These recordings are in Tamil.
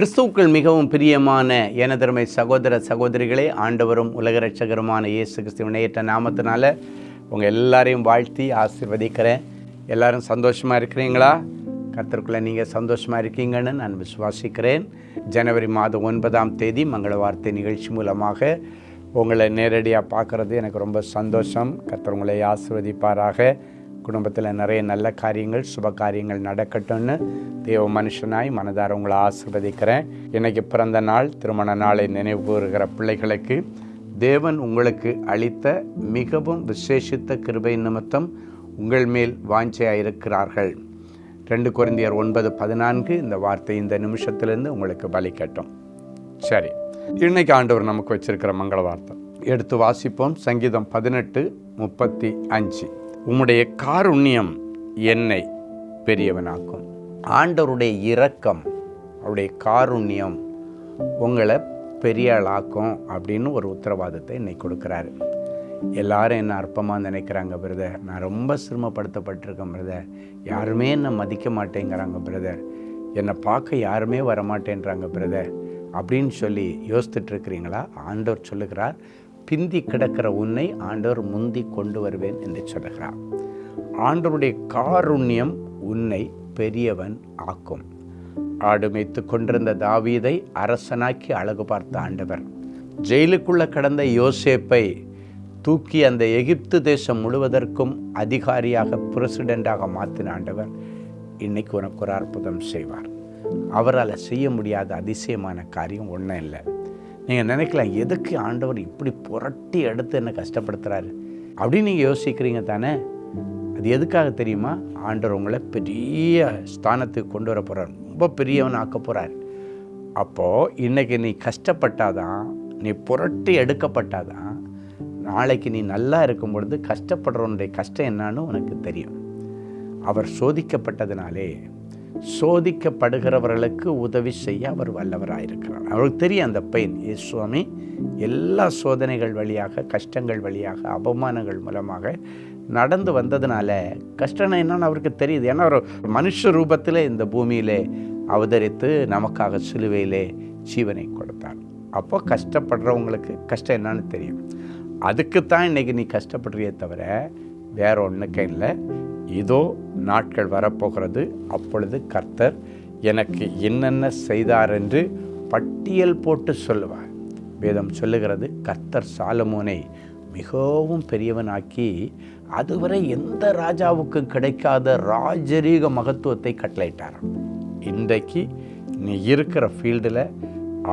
கிறிஸ்துவுக்குள் மிகவும் பிரியமான எனதருமை சகோதர சகோதரிகளே, ஆண்டவரும் உலக இரட்சகருமான இயேசு கிறிஸ்துவின் ஏற்ற நாமத்தினால உங்கள் எல்லாரையும் வாழ்த்தி ஆசீர்வதிக்கிறேன். எல்லாரும் சந்தோஷமாக இருக்கிறீங்களா? கர்த்தருக்குள்ளே நீங்கள் சந்தோஷமாக இருக்கீங்கன்னு நான் விசுவாசிக்கிறேன். ஜனவரி மாதம் 9ஆம் தேதி மங்கள வார்த்தை நிகழ்ச்சி மூலமாக உங்களை நேரடியாக பார்க்குறது எனக்கு ரொம்ப சந்தோஷம். கர்த்தர் உங்களை ஆசீர்வதிப்பாராக. குடும்பத்தில் நிறைய நல்ல காரியங்கள், சுப காரியங்கள் நடக்கட்டும்னு தேவ மனுஷனாய் மனதார உங்களை ஆசீர்வதிக்கிறேன். இன்றைக்கி பிறந்த நாள், திருமண நாளை நினைவு கூறுகிற பிள்ளைகளுக்கு தேவன் உங்களுக்கு அளித்த மிகவும் விசேஷித்த கிருபை நிமித்தம் உங்கள் மேல் வாஞ்சையாக இருக்கிறார்கள். 2 கொரிந்தியர் 9:14 இந்த வார்த்தை இந்த நிமிஷத்துலேருந்து உங்களுக்கு பலிக்கட்டும். சரி, இன்னைக்கு ஆண்டவர் நமக்கு வச்சிருக்கிற மங்கள வார்த்தை எடுத்து வாசிப்போம். சங்கீதம் 18:35. உம்முடைய காருண்யம் என்னை பெரியவனாக்கும். ஆண்டவருடைய இரக்கம், அவருடைய காருண்யம் உங்களை பெரிய ஆளாக்கும் அப்படின்னு ஒரு உத்தரவாதத்தை இன்னைக்கு கொடுக்குறாரு. எல்லாரும் என்ன அற்பமாக நினைக்கிறாங்க பிரதர், நான் ரொம்ப சிரமப்படுத்தப்பட்டிருக்கேன் பிரதர், யாருமே என்னை மதிக்க மாட்டேங்கிறாங்க பிரதர், என்னை பார்க்க யாருமே வரமாட்டேன்றாங்க பிரதர் அப்படின்னு சொல்லி யோசித்துட்ருக்கிறீங்களா? ஆண்டவர் சொல்லுகிறார், பிந்தி கிடக்கிற உன்னை ஆண்டவர் முந்தி கொண்டு வருவேன் என்று சொல்லுகிறார். ஆண்டவருடைய காருண்யம் உன்னை பெரியவன் ஆக்கும். ஆடு மேய்த்து கொண்டிருந்த தாவீதை அரசனாக்கி அழகு பார்த்த ஆண்டவர், ஜெயிலுக்குள்ளே கடந்த யோசேப்பை தூக்கி அந்த எகிப்து தேசம் முழுவதற்கும் அதிகாரியாக, பிரசிடெண்டாக மாற்றின ஆண்டவர் இன்னைக்கு உனக்கு ஒரு அற்புதம் செய்வார். அவரால் செய்ய முடியாத அதிசயமான காரியம் ஒன்றும் இல்லை. நீங்கள் நினைக்கலாம், எதுக்கு ஆண்டவர் இப்படி புரட்டி எடுத்து என்ன கஷ்டப்படுத்துகிறாரு அப்படின்னு நீங்கள் யோசிக்கிறீங்க தானே? அது எதுக்காக தெரியுமா? ஆண்டவர் உங்களை பெரிய ஸ்தானத்துக்கு கொண்டு வர போகிறார், ரொம்ப பெரியவன் ஆக்க போகிறார். அப்போது இன்றைக்கி நீ கஷ்டப்பட்டாதான், நீ புரட்டி எடுக்கப்பட்டாதான், நாளைக்கு நீ நல்லா இருக்கும் பொழுது கஷ்டப்படுறவனுடைய கஷ்டம் என்னான்னு உனக்கு தெரியும். அவர் சோதிக்கப்பட்டதுனாலே சோதிக்கப்படுகிறவர்களுக்கு உதவி செய்ய அவர் வல்லவராயிருக்கிறார். அவருக்கு தெரியும் அந்த பெயின். சுவாமி எல்லா சோதனைகள் வழியாக, கஷ்டங்கள் வழியாக, அவமானங்கள் மூலமாக நடந்து வந்ததுனால கஷ்டம் என்னன்னு அவருக்கு தெரியுது. ஏன்னா அவர் மனுஷ ரூபத்தில் இந்த பூமியிலே அவதரித்து நமக்காக சிலுவையிலே ஜீவனை கொடுத்தார். அப்போ கஷ்டப்படுறவங்களுக்கு கஷ்டம் என்னன்னு தெரியும். அதுக்குத்தான் இன்றைக்கி நீ கஷ்டப்படுறியே தவிர வேற ஒன்றுக்கே இல்லை. இதோ நாட்கள் வரப்போகிறது, அப்பொழுது கர்த்தர் எனக்கு என்னென்ன செய்தார் என்று பட்டியல் போட்டு சொல்லுவார். வேதம் சொல்லுகிறது, கர்த்தர் சாலமோனை மிகவும் பெரியவனாக்கி அதுவரை எந்த ராஜாவுக்கும் கிடைக்காத ராஜரீக மகத்துவத்தை கட்டளையிட்டார். இன்றைக்கு நீ இருக்கிற ஃபீல்டில்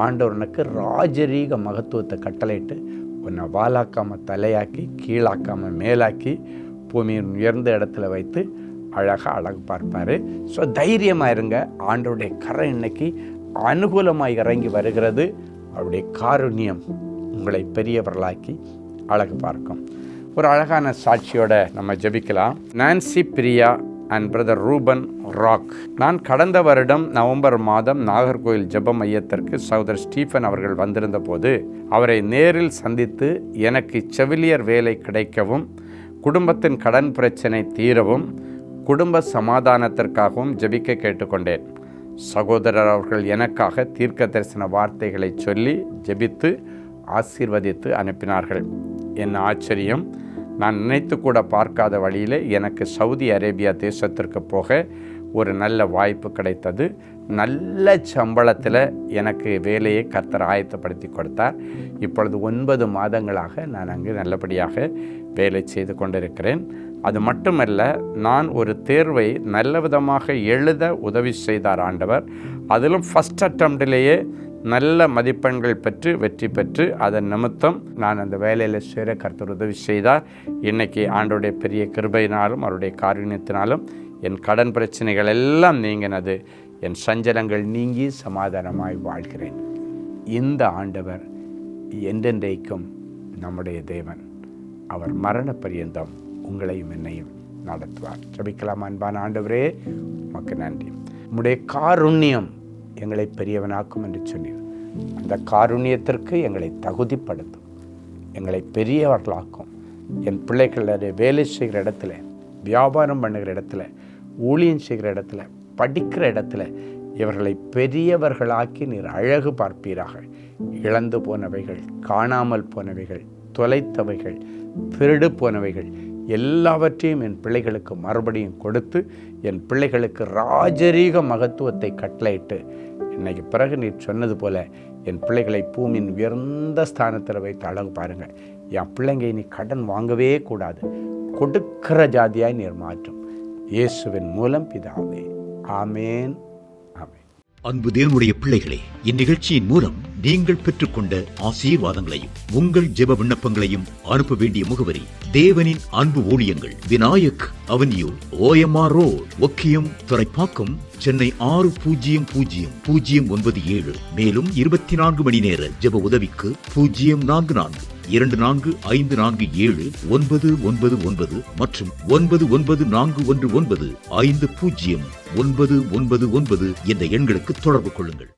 ஆண்டவர் உனக்கு ராஜரீக மகத்துவத்தை கட்டளையிட்டு உன்னை வாலாக்காமல் தலையாக்கி, கீழாக்காமல் மேலாக்கி, பூமியின் உயர்ந்த இடத்துல வைத்து அழகாக அழகு பார்ப்பார். ஸோ தைரியமாக இருங்க. ஆண்டவருடைய கரை இன்னைக்கு அனுகூலமாக இறங்கி வருகிறது. அவருடைய காருண்யம் உங்களை பெரியவர்களாக்கி அழகு பார்க்கும். ஒரு அழகான சாட்சியோட நம்ம ஜெபிக்கலாம். Nancy Priya and brother Ruben Rock. நான் கடந்த வருடம் நவம்பர் மாதம் நாகர்கோயில் ஜெப மையத்திற்கு சகோதரர் ஸ்டீஃபன் அவர்கள் வந்திருந்த போது அவரை நேரில் சந்தித்து எனக்கு செவிலியர் வேலை கிடைக்கவும், குடும்பத்தின் கடன் பிரச்சனை தீரவும், குடும்ப சமாதானத்திற்காகவும் ஜெபிக்க கேட்டுக்கொண்டேன். சகோதரர் அவர்கள் எனக்காக தீர்க்க தரிசன வார்த்தைகளை சொல்லி ஜெபித்து ஆசீர்வதித்து அனுப்பினார்கள். என் ஆச்சரியம், நான் நினைத்து கூட பார்க்காத வழியில் எனக்கு சவுதி அரேபியா தேசத்திற்கு போக ஒரு நல்ல வாய்ப்பு கிடைத்தது. நல்ல சம்பளத்தில் எனக்கு வேலையை கர்த்தர் ஆயத்தப்படுத்தி கொடுத்தார். இப்பொழுது 9 மாதங்களாக நான் அங்கு நல்லபடியாக வேலை செய்து கொண்டிருக்கிறேன். அது மட்டுமல்ல, நான் ஒரு தேர்வை நல்ல விதமாக எழுத உதவி செய்தார் ஆண்டவர். அதிலும் ஃபஸ்ட் அட்டம்ப்டிலேயே நல்ல மதிப்பெண்கள் பெற்று வெற்றி பெற்று அதன் நிமித்தம் நான் அந்த வேலையில் சேர கர்த்தர் உதவி செய்தார். இன்றைக்கி ஆண்டவருடைய பெரிய கிருபையினாலும் அவருடைய காருண்யத்தினாலும் என் கடன் பிரச்சனைகள் எல்லாம் நீங்கினது. என் சஞ்சலங்கள் நீங்கி சமாதானமாய் வாழ்கிறேன். இந்த ஆண்டவர் என்றென்றைக்கும் நம்முடைய தேவன். அவர் மரண பரியந்தம் உங்களையும் என்னையும் நடத்துவார். ஜெபிக்கலாம். அன்பான ஆண்டவரே, உமக்கு நன்றி. உம்முடைய காருண்யம் எங்களை பெரியவனாக்கும் என்று சொன்னீர். அந்த காருண்யத்திற்கு எங்களை தகுதிப்படுத்தும், எங்களை பெரியவர்களாக்கும். என் பிள்ளைகளுடைய வேலை செய்கிற இடத்துல, வியாபாரம் பண்ணுகிற இடத்துல, ஊழியம் செய்கிற இடத்துல, படிக்கிற இடத்துல இவர்களை பெரியவர்களாக்கி நீர் அழகு பார்ப்பீராக. இழந்து போனவைகள், காணாமல் போனவைகள், தொலைத்தவைகள், திருடு போனவைகள் எல்லாவற்றையும் என் பிள்ளைகளுக்கு மறுபடியும் கொடுத்து என் பிள்ளைகளுக்கு ராஜரீக மகத்துவத்தை கட்டளையிட்டு இன்னைக்கு பிறகு நீர் சொன்னது போல என் பிள்ளைகளை பூமியின் உயர்ந்த ஸ்தானத்தில் வைத்து அழகு பாருங்கள். என் பிள்ளைங்க இனி கடன் வாங்கவே கூடாது, கொடுக்கிற ஜாதியாய் நீர் மாற்றும். இயேசுவின் மூலம் பிதாவே, ஆமேன். அன்பு தேவனுடைய பிள்ளைகளே, இந்நிகழ்ச்சியின் மூலம் நீங்கள் பெற்றுக்கொண்ட ஆசீர்வாதங்களையும் உங்கள் ஜெப விண்ணப்பங்களையும் அனுப்ப வேண்டிய முகவரி: தேவனின் அன்பு ஊழியங்கள், Vinayak avenue, OMR road, Okkiyam, Thoraipakkam, Chennai 600097. மேலும் 24 மணி நேர ஜெப உதவிக்கு 04424547999 மற்றும் 9941950999 என்ற எண்களுக்கு தொடர்பு கொள்ளுங்கள்.